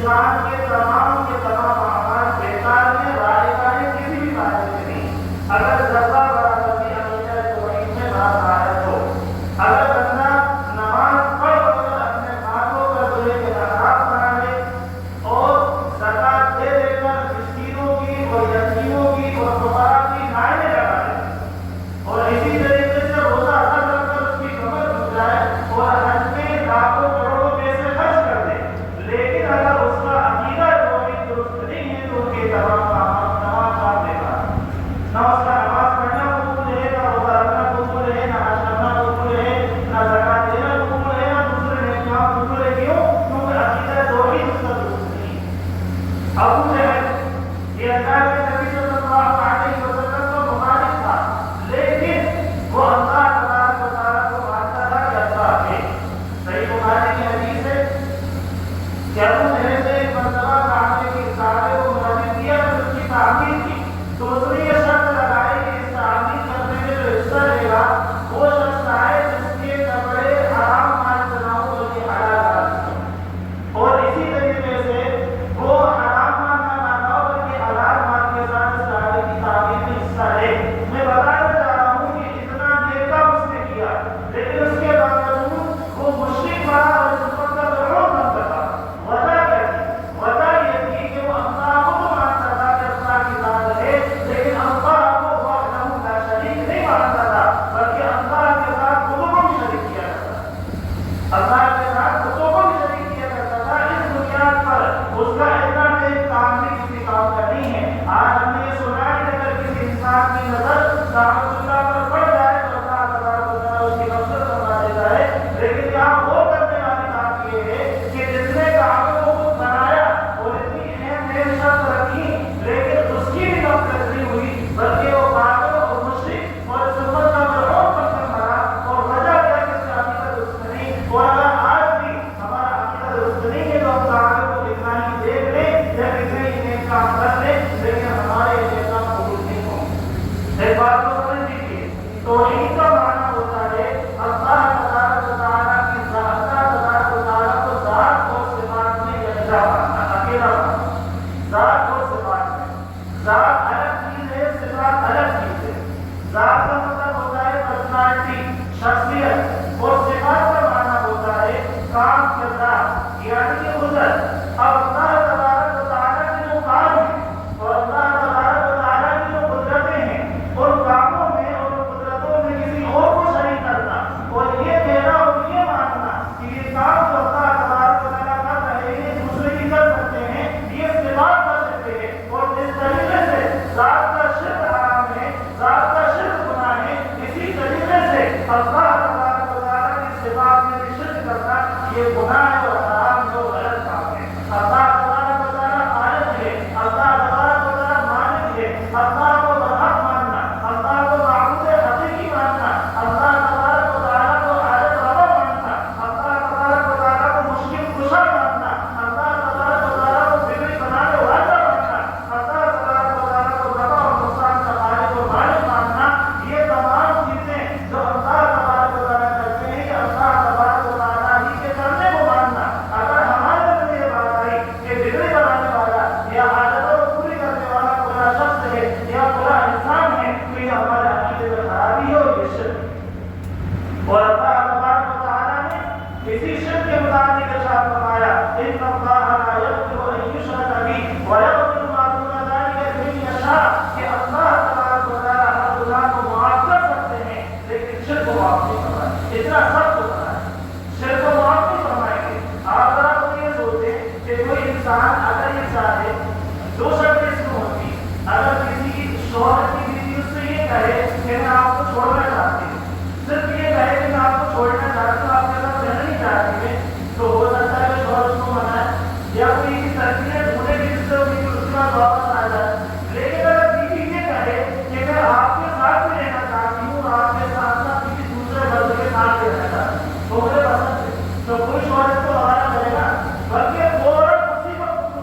انسان کے تمام اعمال بیکار ہیں، رائے ہیں، کسی بھی فائدے کے نہیں اگر ذرہ برابر بھی عقیدہ توحید میں ناقائم ہو۔ اگر بندہ نماز پڑھ کر اپنے ہاتھوں پر دھوئے کے نقاب بنا لے اور زکات دے دے کر مسکینوں کی اور یتیموں کی اور فقراء کی نائیں لگا لے اور اسی طریقے سے روزہ رکھ کر اس کی کمر جھک جائے اور حج میں لاکھوں کروڑوں پیسے خرچ کر دے، لیکن اگر اس کا عقیدہ توحید درست نہیں ہے تو ان کے تمام کام بیکار ہے۔ نہ اس کا نماز پڑھنا قبول ہے، نہ روزہ رکھنا قبول ہے، نہ حج کرنا قبول ہے، نہ زکات دینا قبول ہے، نہ دوسرے نیک کام قبول ہے۔ کیوں؟ کیونکہ عقیدہ توحید اس کا درست نہیں ہے۔ ابو جہل یہ اللہ کے نبی صلی اللہ علیہ وسلم کا مخالف تھا، لیکن وہ اللہ تبارک و تعالیٰ کو مانتا تھا کہ اللہ ہے۔ صحیح بخاری کی حدیث ہے کہ ابو جہل نے ایک مرتبہ کعبے کی کعبے کو منعقد کیا اور اس کی تعمیر کی تو اس نے یہ شرط لگائی کہ اس تعمیر کرنے میں جو حصہ لے گا وہ شخص آئے جس کے کپڑے حرام مال سے نہ ہو بلکہ حلال مال سے ہو، اور اسی طریقے سے وہ حرام مال نہ ہو بلکہ حلال مال کے ساتھ اس کعبے کی تعمیر میں حصہ لے۔ میں بتانا چاہ رہا ہوں کہ اتنا نیک کام اس نے کیا لیکن اس کے باوجود وہ مشرک بنا اور اس وقت کا ضرور بن سکا۔ وجہ کیا تھی؟ وجہ یہ تھی کہ وہ اللہ کو تو مانتا تھا کہ اللہ کی ذات ہے، لیکن اللہ کو وحدہ لا شریک نہیں مانتا تھا بلکہ اللہ کے ساتھ خود کو بھی شریک کیا کرتا تھا۔ اللہ کے ساتھ خود کو بھی شریک کیا کرتا تھا۔ اس بنیاد پر اس کا اتنا نیک کام بھی کسی کام کا نہیں ہے۔ آج ہم نے یہ سنا ہے کہ اگر کسی انسان کی نظر رحمت اللہ پر پڑ جائے تو اللہ تبارک و تعالیٰ اس کی مغفرت فرما دیتا ہے، لیکن یہاں وہ کرنے والی بات یہ ہے کہ جس نے کعبے کو خود بنایا اور اتنی اہم شرط رکھی لیکن اس کی بھی مغفرت نہیں ہوئی بلکہ وہ پاگل اور مشرک اور اس امت کا مرعوب بن کر مرا۔ اور وجہ کیا کہ اس کا عقیدہ درست نہیں۔ اور اگر آج بھی ہمارا عقیدہ درست نہیں ہے تو ہم کعبے کو کتنا ہی دیکھ لیں یا کتنے ہی نیک کام کر لیں لیکن ہمارے نیک کام قبول نہیں ہوں گے۔ ایک بات کو سمجھ لیجیے، توحید کا معنی ہوتا ہے اللہ تبارک و تعالیٰ کی ذات، اللہ تبارک و تعالیٰ کو ذات اور صفات میں یکجا ماننا، اکیلا ماننا۔ ذات اور صفات میں ذات الگ چیز ہے، صفات الگ چیز ہے۔ ذات کا مطلب ہوتا ہے پرسنالٹی، شخصیت، اور صفات کا معنی ہوتا ہے کام، کردار، یعنی کہ حضور۔ اب اللہ تبارک و تعالیٰ کے جو کام ہیں اور اللہ تبارک و تعالیٰ کی جو قدرتیں ہیں ان کاموں میں اور قدرتوں میں کسی اور کو شریک کرنا اور یہ کہنا اور یہ ماننا کہ یہ کام جو اللہ تبارک و تعالیٰ کر رہے ہیں دوسرے بھی کر سکتے ہیں، یہ استعمال کر سکتے ہیں۔ اور جس طریقے سے ذات کا شرک حرام ہے، ذات کا شرک گناہ ہے، اسی طریقے سے اللہ تبارک و تعالیٰ کی صفات میں بھی شرک کرنا یہ گناہ ہے اور حرام ہے اور غلط کام ہے۔ اللہ تبارک و تعالیٰ خالق ہے، اللہ تبارک و تعالیٰ مالک ہے، اللہ کو برحق ماننا، اللہ کو معبود حقیقی ماننا، اللہ تبارک و تعالیٰ کو حاجت روا ماننا، اللہ تبارک و تعالیٰ کو مشکل کشا ماننا، اللہ تبارک و تعالیٰ کو بگڑی بنانے والا ماننا، اللہ تبارک و تعالیٰ کو نفع اور نقصان کا خالق و مالک ماننا، یہ تمام چیزیں جو اللہ تبارک و تعالیٰ کرتے ہیں یہ اللہ تبارک و تعالیٰ ہی کے کرنے کو ماننا۔ اگر ہمارے اندر یہ بات آئی کہ بگڑی بنانے والا یا حاجتوں کو پوری کرنے والا پورا شخص ہے یا پورا انسان ہے تو یہ ہمارے عقیدے میں خرابی ہے اور یہ شرک ہے۔ اور اللہ تبارک و تعالیٰ نے اسی شرک کے متعلق ارشاد فرمایا ان اللہ لا یغفر ان یشرک به ویغفر ما دون ذلک لمن یشاء، کہ اللہ تبارک و تعالیٰ ہر گناہ کو معاف کر سکتے ہیں لیکن شرک کو معاف نہیں فرمائے۔ اتنا سخت ہوتا ہے، شرک کو معاف نہیں فرمائیں گے۔ آپ ذرا خود یہ سوچیں کہ کوئی انسان اگر یہ چاہے دو شرطیں اس میں ہوتی، اگر کسی شوہر کی بیوی اس سے یہ کہے کہ میں آپ کو چھوڑنا چاہتی ہوں، صرف یہ کہے کہ میں آپ کو چھوڑنا چاہتی ہوں، آپ کے ساتھ رہنا نہیں چاہتی میں، تو ہو سکتا ہے کہ شوہر اس کو منائے یا کوئی کی تربیت ڈھونڈے گی جس سے اس کے بعد واپس آ جائے۔ لیکن اگر بیوی یہ کہے کہ میں آپ کے ساتھ بھی رہنا چاہتی ہوں، آپ کے ساتھ ساتھ کسی دوسرے مرد کے ساتھ بھی رہنا چاہتی ہوں، تو مجھے پسند ہے، تو کوئی شوہر اس کو منانا کرے گا بلکہ فوراً اسی وقت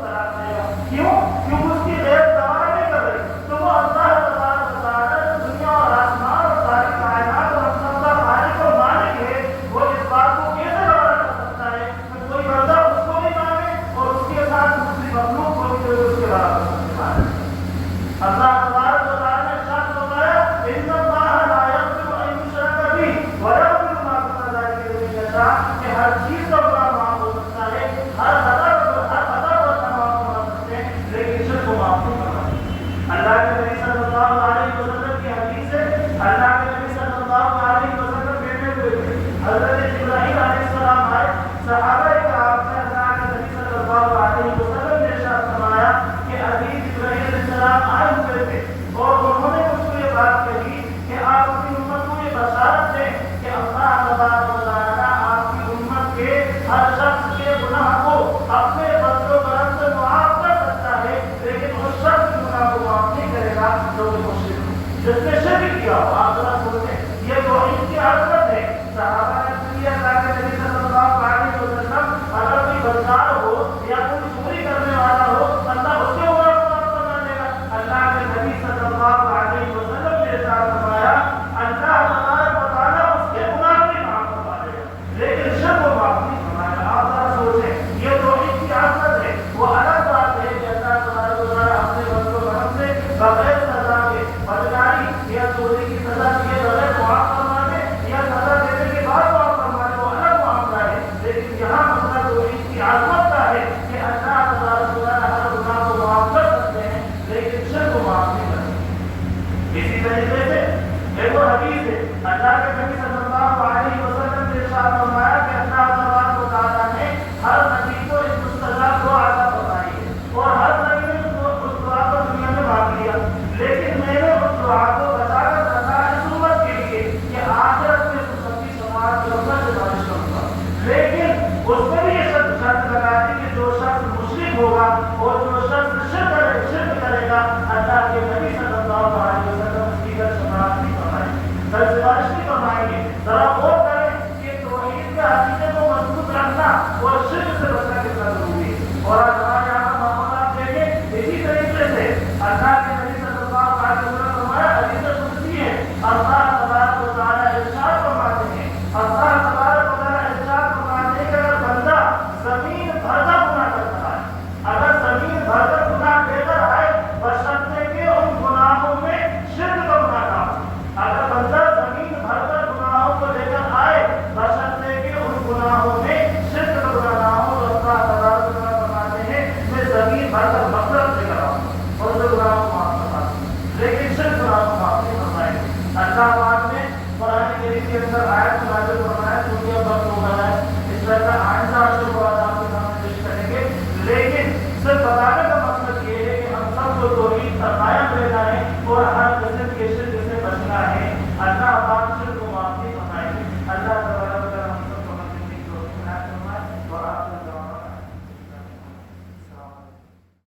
اور ہمارے یہاں کا معاملہ آپ دیکھیں اسی طریقے سے اللہ کے نبی صلی اللہ علیہ وسلم نے فرمایا حدیث قدسی ہے اللہ تبارک و تعالیٰ ارشاد فرماتے ہیں اللہ تبارک و تعالیٰ ارشاد فرماتے ہیں کہ اگر بندہ زمین بھر کا گناہ کرتا ہے اگر زمین بھر کا گناہ لے کر آئے بشرطے کہ ان گناہوں میں شرک کا گناہ نہ ہو اگر بندہ زمین بھر کر گناہوں کو لے کر آئے بشرطے کہ ان گناہوں میں شرک کا گناہ نہ ہو تو اللہ تبارک و تعالیٰ فرماتے ہیں میں زمین بھر کر مغفرت لے کر آؤں اور جو گناہوں کو معاف کرتا ہوں لیکن شرک گناہ کو معاف نہیں فرمائے اللہ پاک نے قرآن کریم کے اندر آیت نازل فرمایا دنیا وقت ہو گیا ہے اس طرح کا آئندہ عشر کو آپ کے سامنے پیش کریں گے لیکن صرف بتانے